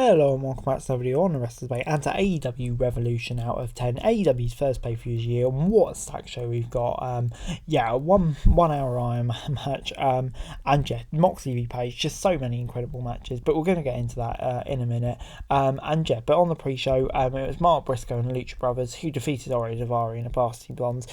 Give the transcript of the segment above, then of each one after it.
Hello and welcome back to the video on the rest of the debate and to AEW Revolution out of 10. AEW's first pay-per-view of the year, and what a stack show we've got. One hour Iron Man match, and yeah, Moxley v Page, just so many incredible matches, but we're going to get into that in a minute. But on the pre-show, it was Mark Briscoe and the Lucha Brothers who defeated Ori Daivari and the Varsity Blondes.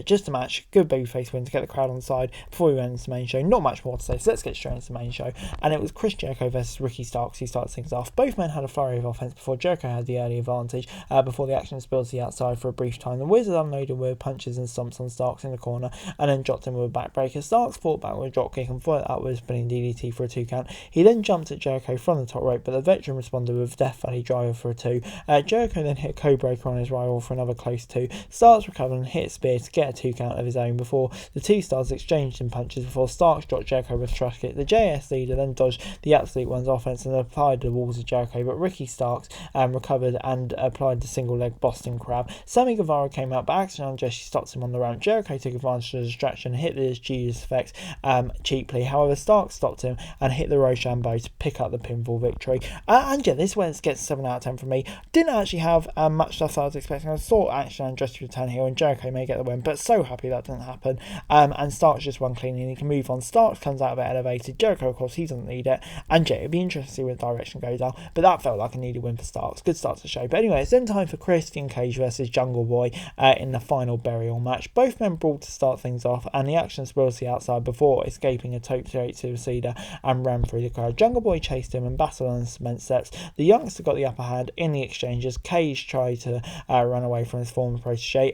Just a match, good babyface win to get the crowd on side before we went into the main show. Not much more to say, so let's get straight into the main show. And it was Chris Jericho versus Ricky Starks who started things off. Both men had a flurry of offense before Jericho had the early advantage, before the action spilled to the outside for a brief time. The Wizard unloaded with punches and stomps on Starks in the corner and then dropped him with a backbreaker. Starks fought back with a dropkick and followed up with a spinning DDT for a 2 count. He then jumped at Jericho from the top rope, but the veteran responded with a Death Valley driver for a 2. Jericho then hit a codebreaker on his rival for another close 2. Starks recovered and hit a spear to get a 2 count of his own before the two stars exchanged in punches before Starks dropped Jericho with a trash kick. The JS leader then dodged the Absolute One's offense and applied the walls of Jericho, but Ricky Starks recovered and applied the single leg Boston Crab. Sammy Guevara came out, but accidentally Jesse stopped him on the ramp. Jericho took advantage of the distraction and hit the Judas effects cheaply. However, Starks stopped him and hit the Rochambeau to pick up the pinfall victory. This one gets 7 out of 10 from me. Didn't actually have much stuff I was expecting. I thought actually Andretti would return here and Jericho may get the win, but so happy that didn't happen. And Starks just won cleanly and he can move on. Starks comes out of it elevated. Jericho, of course, he doesn't need it. And it'd be interesting to see where the direction goes down, but that felt like a needed win for Starks. Good start to the show. But anyway, it's then time for Christian Cage versus Jungle Boy in the final burial match. Both men brawled to start things off, and the action spilled to the outside before escaping a tope straight to the cedar and ran through the crowd. Jungle Boy chased him and battled on the cement steps. The youngster got the upper hand in the exchanges. Cage tried to run away from his former protege.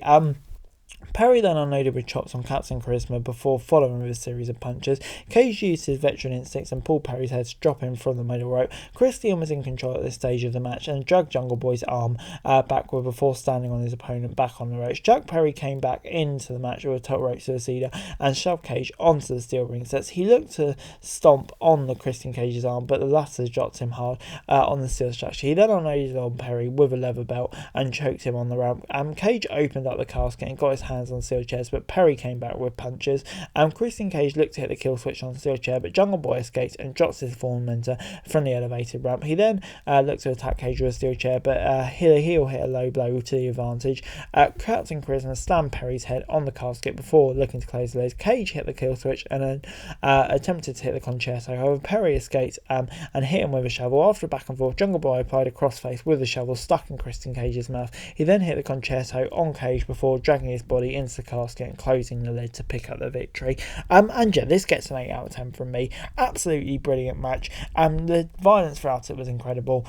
Perry then unloaded with chops on Captain Charisma before following with a series of punches. Cage used his veteran instincts and pulled Perry's head to drop him from the middle rope. Christian was in control at this stage of the match and dragged Jungle Boy's arm backward before standing on his opponent back on the ropes. Chuck Perry came back into the match with a top rope to the cedar and shoved Cage onto the steel ring sets. He looked to stomp on the Christian Cage's arm, but the latter dropped him hard on the steel structure. He then unloaded on Perry with a leather belt and choked him on the ramp. Cage opened up the casket and got his hands on steel chairs, but Perry came back with punches. Christian Cage looked to hit the kill switch on the steel chair, but Jungle Boy escaped and dropped his form mentor from the elevated ramp. He then looked to attack Cage with a steel chair, but heel hit a low blow to the advantage. Captain Charisma slammed Perry's head on the casket before looking to close the lid. Cage hit the kill switch and then attempted to hit the concerto. However, Perry escaped and hit him with a shovel. After a back and forth, Jungle Boy applied a crossface with a shovel stuck in Christian Cage's mouth. He then hit the concerto on Cage before dragging his body into the casket and closing the lid to pick up the victory. This gets an 8 out of 10 from me. Absolutely brilliant match. The violence throughout it was incredible.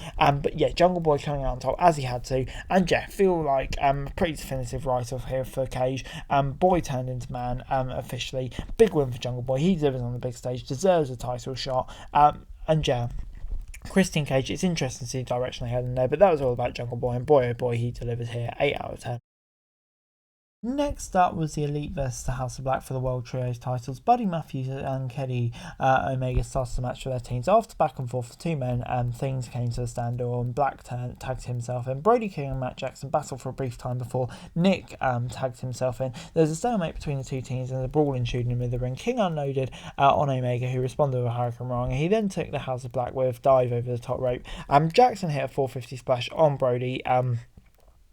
Jungle Boy coming out on top as he had to. Feel like pretty definitive write-off here for Cage. Boy turned into man officially. Big win for Jungle Boy. He delivers on the big stage, deserves a title shot. Christian Cage, it's interesting to see the direction they had in there, but that was all about Jungle Boy, and boy oh boy, he delivered here. 8 out of 10. Next up was the Elite versus the House of Black for the World Trios titles. Buddy Matthews and Kenny Omega started the match for their teams. After back and forth for 2 men, things came to a standstill and Black tagged himself in. Brody King and Matt Jackson battled for a brief time before Nick tagged himself in. There was a stalemate between the two teams and a brawl ensued in the ring. King unloaded on Omega, who responded with a Hurricane Wrong, and he then took the House of Black with a dive over the top rope. Jackson hit a 450 splash on Brody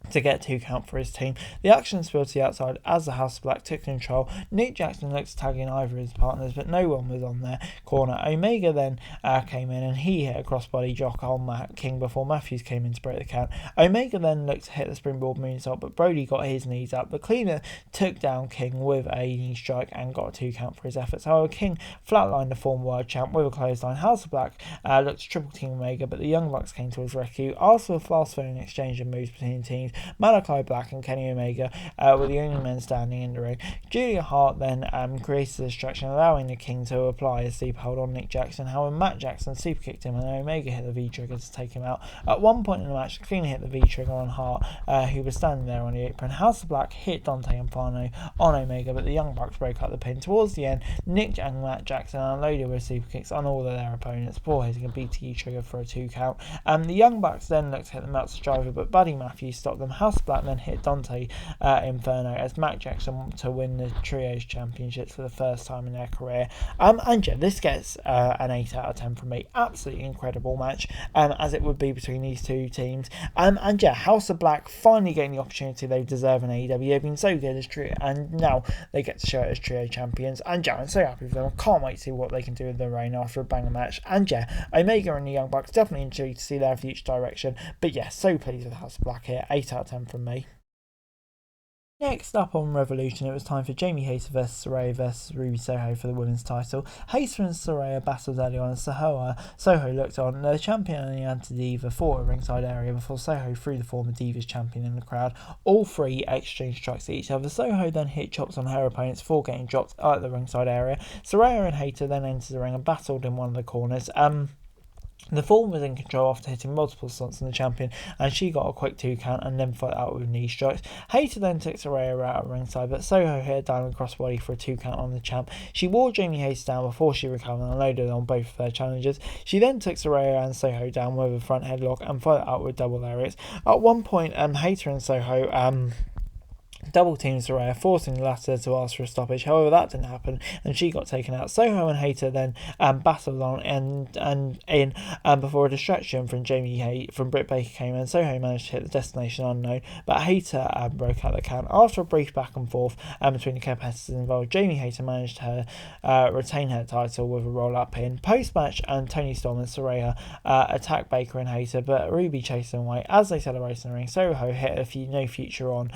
to get 2 count for his team. The action spilled to the outside as the House of Black took control. Nick Jackson looked to tag in either of his partners, but no one was on their corner. Omega then came in and he hit a crossbody drop on King before Matthews came in to break the count. Omega then looked to hit the springboard moonsault, but Brody got his knees up. The cleaner took down King with a knee strike and got a 2 count for his efforts. However, King flatlined the former world champ with a clothesline. House of Black looked to triple team Omega, but the Young Bucks came to his rescue. After a fast-flowing exchange of moves between the teams, Malachi Black and Kenny Omega were the only men standing in the ring. Julia Hart then created a distraction, allowing the King to apply a sleep hold on Nick Jackson. However, Matt Jackson super kicked him and Omega hit the V-trigger to take him out. At one point in the match, the King hit the V-trigger on Hart, who was standing there on the apron. House of Black hit Dante Inferno on Omega, but the Young Bucks broke up the pin. Towards the end, Nick and Matt Jackson unloaded with super kicks on all of their opponents before hitting a BTE trigger for a 2 count. The Young Bucks then looked to hit the Meltzer driver, but Buddy Matthews stopped them. House of Black then hit Dante Inferno as Matt Jackson to win the Trios Championships for the first time in their career. And yeah, this gets an 8 out of 10 from me. Absolutely incredible match, as it would be between these two teams. And yeah, House of Black finally getting the opportunity they deserve in AEW. They've been so good as trio, and now they get to show it as trio champions. And yeah, I'm so happy with them. I can't wait to see what they can do with their reign after a banger match. And yeah, Omega and the Young Bucks, definitely intrigued to see their future direction. But yeah, so pleased with House of Black here. 8 out of 10 from me. Next up on Revolution, it was time for Jamie Hayter vs Saraya vs Ruby Soho for the women's title. Hayter and Saraya battled early on as Soho looked on. The champion and the anti-diva fought a ringside area before Soho threw the former Divas champion in the crowd. All three exchanged strikes at each other. Soho then hit chops on her opponents before getting dropped at the ringside area. Saraya and Hayter then entered the ring and battled in one of the corners. The former was in control after hitting multiple stunts on the champion, and she got a quick 2 count and then followed out with knee strikes. Hayter then took Saraya out of ringside, but Soho hit a diamond crossbody for a 2 count on the champ. She wore Jamie Hayter down before she recovered and loaded on both of their challenges. She then took Saraya and Soho down with a front headlock and followed out with double lariats. At one point, Hayter and Soho double teamed Saraya, forcing the latter to ask for a stoppage. However, that didn't happen, and she got taken out. Soho and Hayter then battled on and before a distraction from Britt Baker came in. Soho managed to hit the destination unknown, but Hayter broke out the count. After a brief back and forth between the competitors involved, Jamie Hayter managed to retain her title with a roll-up pin. Post-match, Tony Storm and Saraya attacked Baker and Hayter, but Ruby chased them away. As they celebrated in the ring, Soho hit no future on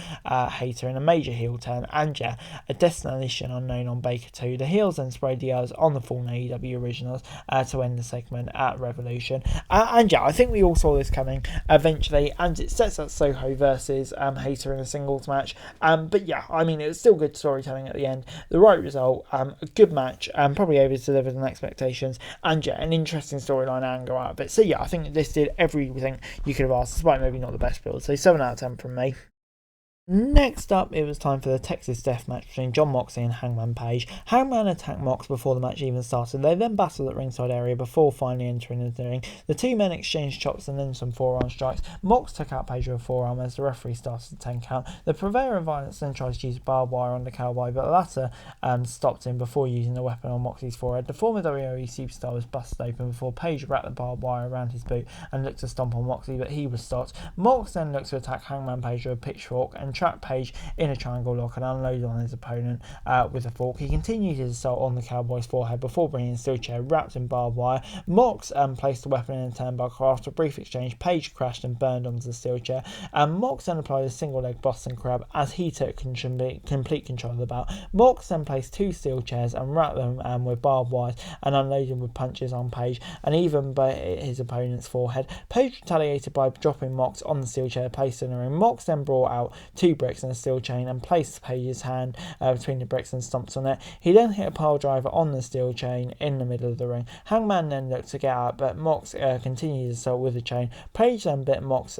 Hayter in a major heel turn, and yeah, a destination unknown on Baker too. The heels then sprayed the others on the fallen AEW originals to end the segment at Revolution. And yeah, I think we all saw this coming eventually, and it sets up Soho versus Hayter in a singles match. But yeah, I mean, it was still good storytelling at the end. The right result, a good match, probably over-delivered on expectations, and yeah, an interesting storyline angle out of it. So yeah, I think this did everything you could have asked, despite maybe not the best build. So 7 out of 10 from me. Next up, it was time for the Texas Death Match between Jon Moxley and Hangman Page. Hangman attacked Mox before the match even started. They then battled at ringside area before finally entering the ring. The two men exchanged chops and then some forearm strikes. Mox took out Page with a forearm as the referee started the 10 count. The purveyor of violence then tried to use barbed wire on the Cowboy, but the latter stopped him before using the weapon on Moxley's forehead. The former WWE superstar was busted open before Page wrapped the barbed wire around his boot and looked to stomp on Moxley, but he was stopped. Mox then looked to attack Hangman Page with a pitchfork and trapped Page in a triangle lock and unloaded on his opponent with a fork. He continued his assault on the Cowboy's forehead before bringing a steel chair wrapped in barbed wire. Mox placed the weapon in a turnbuckle. After a brief exchange, Page crashed and burned onto the steel chair. Mox then applied a single leg Boston Crab as he took complete control of the bout. Mox then placed 2 steel chairs and wrapped them with barbed wires and unloaded with punches on Page and even by his opponent's forehead. Page retaliated by dropping Mox on the steel chair placed in the ring. Mox then brought out 2 bricks and a steel chain and placed Page's hand between the bricks and stomped on it. He then hit a pile driver on the steel chain in the middle of the ring. Hangman then looked to get out, but Mox continued his assault with the chain. Page then bit Mox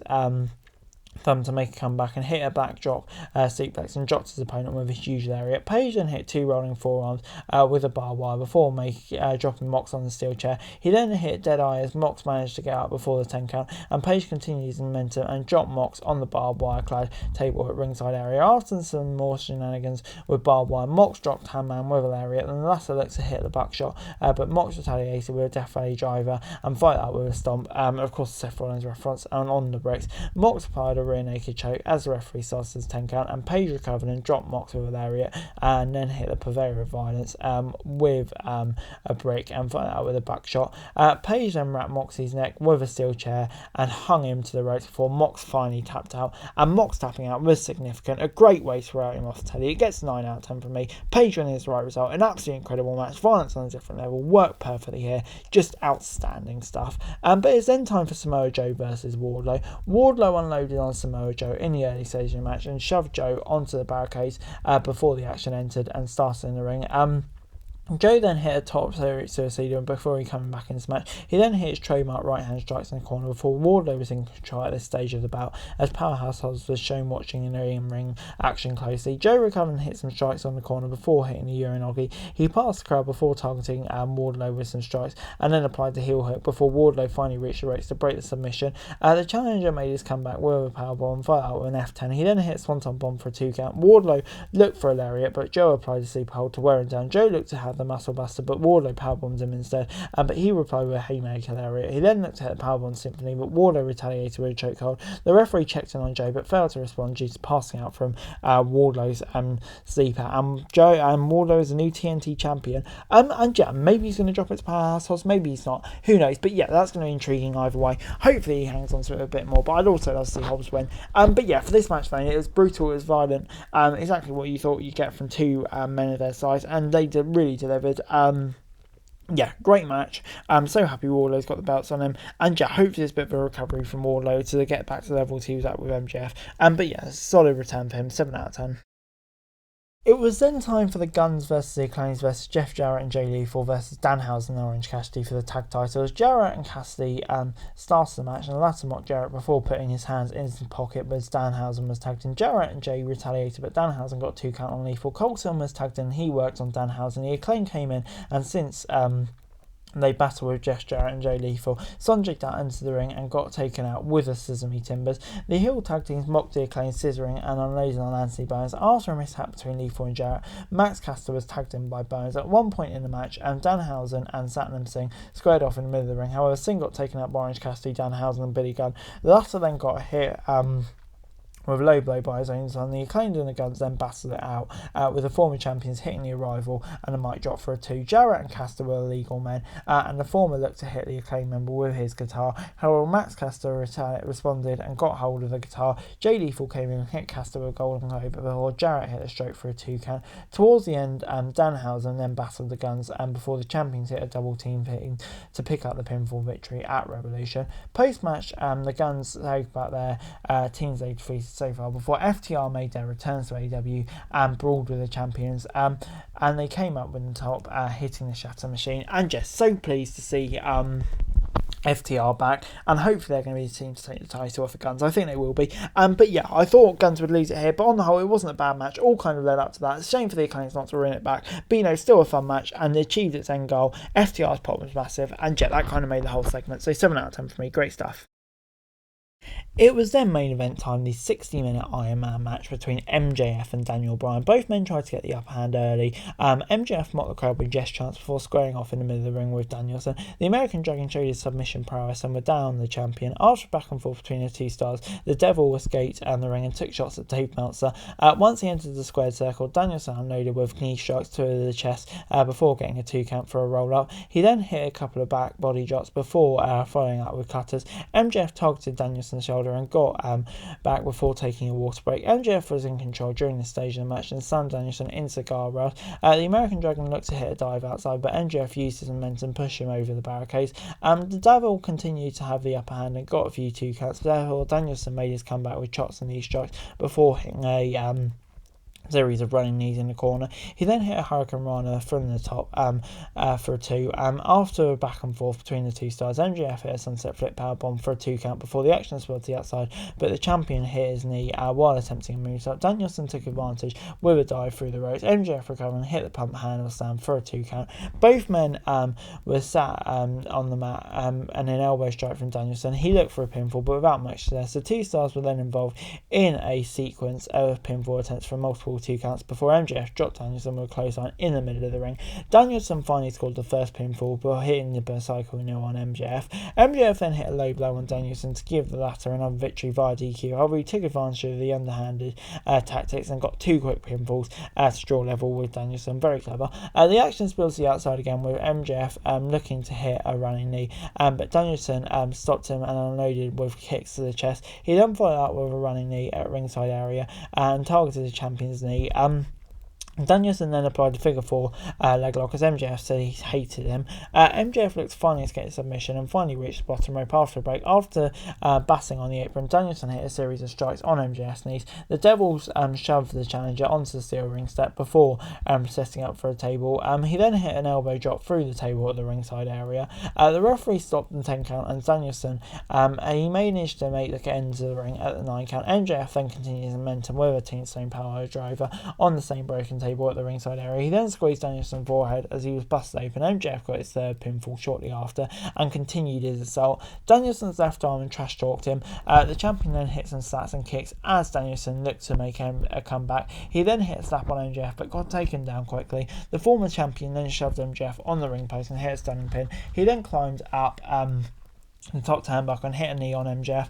thumb to make a comeback and hit a backdrop suplex and dropped his opponent with a huge lariat. Page then hit 2 rolling forearms with a barbed wire before dropping Mox on the steel chair. He then hit dead eye as Mox managed to get out before the 10 count, and Page continued his momentum and dropped Mox on the barbed wire clad table at ringside area. After some more shenanigans with barbed wire, Mox dropped Hangman with a lariat and the latter looked to hit the buckshot, but Mox retaliated with a Death Valley driver and followed out with a stomp. Of course, Seth Rollins reference, and on the bricks, Mox applied a rear naked choke as the referee started his 10 count, and Page recovered and dropped Mox with a lariat and then hit the purveyor of violence with a brick and followed out with a buckshot. Page then wrapped Moxley's neck with a steel chair and hung him to the ropes before Mox finally tapped out, and Mox tapping out was significant, a great way to rout him off the telly. It gets 9 out of 10 from me. Page winning is the right result, an absolutely incredible match, violence on a different level, worked perfectly here, just outstanding stuff. But it's then time for Samoa Joe versus Wardlow. Wardlow unloaded on Samoa Joe in the early stage of the match and shoved Joe onto the barricades before the action entered and started in the ring. Joe then hit a top suicide before he coming back into the match. He then hit his trademark right hand strikes in the corner before Wardlow was in control at this stage of the bout, as Powerhouse Hobbs was shown watching in the in-ring action closely. Joe recovered and hit some strikes on the corner before hitting the Uranagi. He passed the crowd before targeting Wardlow with some strikes, and then applied the heel hook before Wardlow finally reached the ropes to break the submission. The challenger made his comeback with a powerbomb, followed out with an F10. He then hit a swanton bomb for a 2 count. Wardlow looked for a lariat, but Joe applied a sleeper hold to wear him down. Joe looked to have the muscle buster, but Wardlow powerbombed him instead, but he replied with a haymaker lariat. He then looked to hit the powerbomb symphony, but Wardlow retaliated with a chokehold. The referee checked in on Joe, but failed to respond due to passing out from Wardlow's sleeper. Joe and Wardlow is a new TNT champion. And yeah, maybe he's going to drop it to Powerhouse Hobbs, maybe he's not. Who knows? But yeah, that's going to be intriguing either way. Hopefully he hangs on to it a bit more, but I'd also love to see Hobbs win. But yeah, for this match, then, it was brutal, it was violent, exactly what you thought you'd get from two men of their size, and they really delivered. Yeah, great match. I'm so happy Wardlow's got the belts on him, and yeah, hopefully there's a bit of a recovery from Wardlow to get back to the levels he was at with MJF. But yeah, solid return for him, 7 out of 10. It was then time for the Guns versus the Acclaims versus Jeff Jarrett and Jay Lethal versus Danhausen and Orange Cassidy for the tag titles. Jarrett and Cassidy started the match, and the latter mocked Jarrett before putting his hands in his pocket, but Danhausen was tagged in. Jarrett and Jay retaliated, but Danhausen got 2 count on Lethal. Colton was tagged in, he worked on Danhausen. The Acclaim came in, and since they battled with Jeff Jarrett and Jay Lethal, Sonjay Dutt entered the ring and got taken out with a Sesame Timbers. The heel tag teams mocked the Acclaim, scissoring and unloading on Anthony Bowens. After a mishap between Lethal and Jarrett, Max Caster was tagged in by Bowens. At one point in the match, Danhausen and Satnam Singh squared off in the middle of the ring. However, Singh got taken out by Orange Cassidy, Danhausen and Billy Gunn. The latter then got a hit with a low blow by his own son. The Acclaimed and the Guns then battled it out, with the former champions hitting the Arrival and a mic drop for a 2. Jarrett and Caster were legal men, and the former looked to hit the Acclaimed member with his guitar. However, Max Caster responded and got hold of the guitar. Jay Lethal came in and hit Caster with a golden globe before Jarrett hit a stroke for a 2 count. Towards the end, Danhausen then battled the Guns, and before the champions hit a double team hitting to pick up the pinfall victory at Revolution. Post-match, the Guns spoke about their teams they defeated so far before FTR made their returns to AEW and brawled with the champions, and they came up with the top, hitting the Shatter Machine, and just so pleased to see FTR back, and hopefully they're going to be the team to take the title off the Guns. I think they will be. But yeah, I thought Guns would lose it here, but on the whole, it wasn't a bad match. All kind of led up to that. It's a shame for the Acclaims not to win it back, but you know, still a fun match, and they achieved its end goal. FTR's pop was massive, and yeah, that kind of made the whole segment. So 7 out of 10 for me. Great stuff. It was then main event time, the 60-minute Iron Man match between MJF and Daniel Bryan. Both men tried to get the upper hand early. MJF mocked the crowd with Jess chants before squaring off in the middle of the ring with Danielson. The American Dragon showed his submission prowess and were down the champion. After back and forth between the two stars, the Devil escaped the ring and took shots at Dave Meltzer. Once he entered the squared circle, Danielson unloaded with knee strikes to the chest before getting a 2 count for a roll-up. He then hit a couple of back body drops before following up with cutters. MJF targeted Danielson's shoulder and got back before taking a water break. MJF was in control during this stage of the match and slammed Danielson into the guardrail. The American Dragon looked to hit a dive outside, but MJF used his momentum to push him over the barricades. The Devil continued to have the upper hand and got a few 2 counts. Therefore, Danielson made his comeback with chops and knee strikes before hitting a series of running knees in the corner. He then hit a Hurricane Rana from the top for a 2. After a back and forth between the two stars, MJF hit a sunset flip powerbomb for a 2 count before the action spilled to the outside, but the champion hit his knee while attempting a moonsault. Danielson took advantage with a dive through the ropes. MJF recovered and hit the pump handle stand for a 2 count. Both men were sat on the mat and an elbow strike from Danielson. He looked for a pinfall, but without much success. The two stars were then involved in a sequence of pinfall attempts for multiple 2 counts before MJF dropped Danielson with a clothesline in the middle of the ring. Danielson finally scored the first pinfall before hitting the cycle nil on MJF. MJF then hit a low blow on Danielson to give the latter another victory via DQ. However, he took advantage of the underhanded tactics and got 2 quick pinfalls to draw level with Danielson. Very clever. The action spills to the outside again with MJF looking to hit a running knee, but Danielson stopped him and unloaded with kicks to the chest. He then followed up with a running knee at ringside area and targeted the champion's knee. Danielson then applied the figure 4 leg lock as MJF said he hated him. MJF looked finally to get a submission and finally reached the bottom rope after a break. After battling on the apron, Danielson hit a series of strikes on MJF's knees. The Devils shoved the challenger onto the steel ring step before setting up for a table. He then hit an elbow drop through the table at the ringside area. The referee stopped the 10 count and Danielson he managed to make the end of the ring at the 9 count. MJF then continued his momentum with a Tombstone power driver on the same broken table at the ringside area. He then squeezed Danielson's forehead as he was busted open. MJF got his third pinfall shortly after and continued his assault. Danielson's left arm and trash talked him. The champion then hit some slaps and kicks as Danielson looked to make a comeback. He then hit a slap on MJF but got taken down quickly. The former champion then shoved MJF on the ring post and hit a stunning pin. He then climbed up the top turnbuckle and hit a knee on MJF,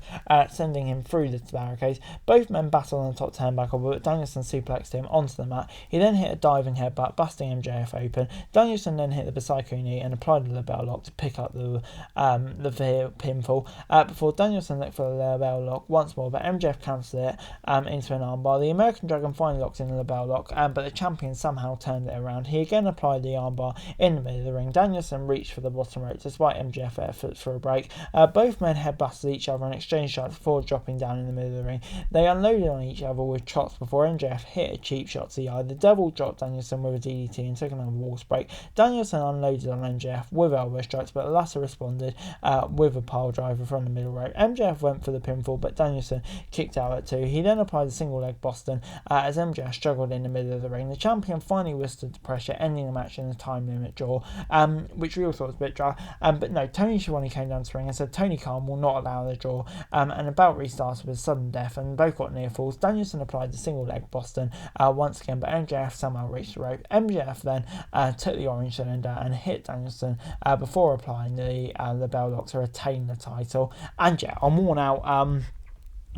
sending him through the barricades. Both men battled on the top turnbuckle, but Danielson suplexed him onto the mat. He then hit a diving headbutt, busting MJF open. Danielson then hit the Psycho knee and applied the label lock to pick up the pinfall. Before Danielson looked for the label lock once more, but MJF cancelled it into an armbar. The American Dragon finally locked in the label lock, but the champion somehow turned it around. He again applied the armbar in the middle of the ring. Danielson reached for the bottom rope despite MJF's efforts for a break. Both men headbutted each other and exchanged shots before dropping down in the middle of the ring. They unloaded on each other with chops before MJF hit a cheap shot to the eye. The Devil dropped Danielson with a DDT and took another walls break. Danielson unloaded on MJF with elbow strikes, but the latter responded with a pile driver from the middle rope. MJF went for the pinfall, but Danielson kicked out at 2. He then applied a single leg Boston as MJF struggled in the middle of the ring. The champion finally withstood the pressure, ending the match in a time limit draw, which we all thought was a bit dry. But no, Tony Schiavone came down to the ring and said Tony Khan will not allow the draw, and a bout restarted with sudden death and both got near falls. Danielson applied the single leg Boston once again, but MJF somehow reached the rope. MJF then took the orange cylinder and hit Danielson before applying the bell lock to retain the title. And yeah, I'm worn out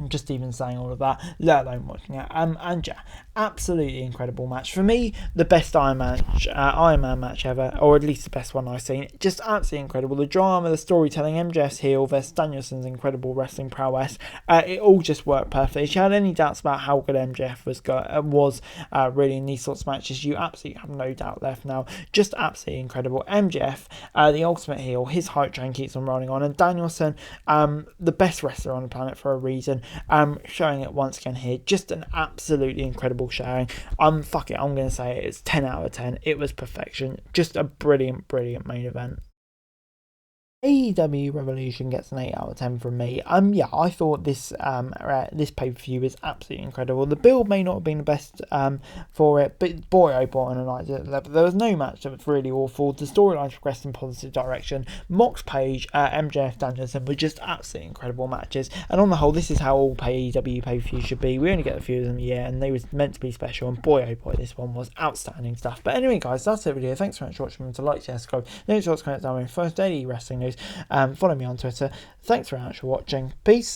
just even saying all of that, let alone watching it. And yeah, absolutely incredible match. For me, the best Iron Man match ever, or at least the best one I've seen. Just absolutely incredible. The drama, the storytelling, MJF's heel versus Danielson's incredible wrestling prowess. It all just worked perfectly. If you had any doubts about how good MJF was really in these sorts of matches, you absolutely have no doubt left now. Just absolutely incredible. MJF, the ultimate heel, his hype train keeps on rolling on, and Danielson, the best wrestler on the planet for a reason. Showing it once again here, just an absolutely incredible showing. Fuck it, I'm going to say it's 10 out of 10. It was perfection. Just a brilliant main event. AEW Revolution gets an 8 out of 10 from me. Yeah, I thought this pay-per-view is absolutely incredible. The build may not have been the best for it, but boy oh boy on a night there was no match that was really awful. The storylines progressed in positive direction. Mox Page, MJF, Danielson were just absolutely incredible matches, and on the whole this is how all AEW pay-per-views should be. We only get a few of them a year and they were meant to be special, and boy oh boy this one was outstanding stuff. But anyway guys, that's it for the video. Thanks very much for watching. Remember to like, share, subscribe, comment down below for daily wrestling news. Follow me on Twitter. Thanks very much for watching. Peace.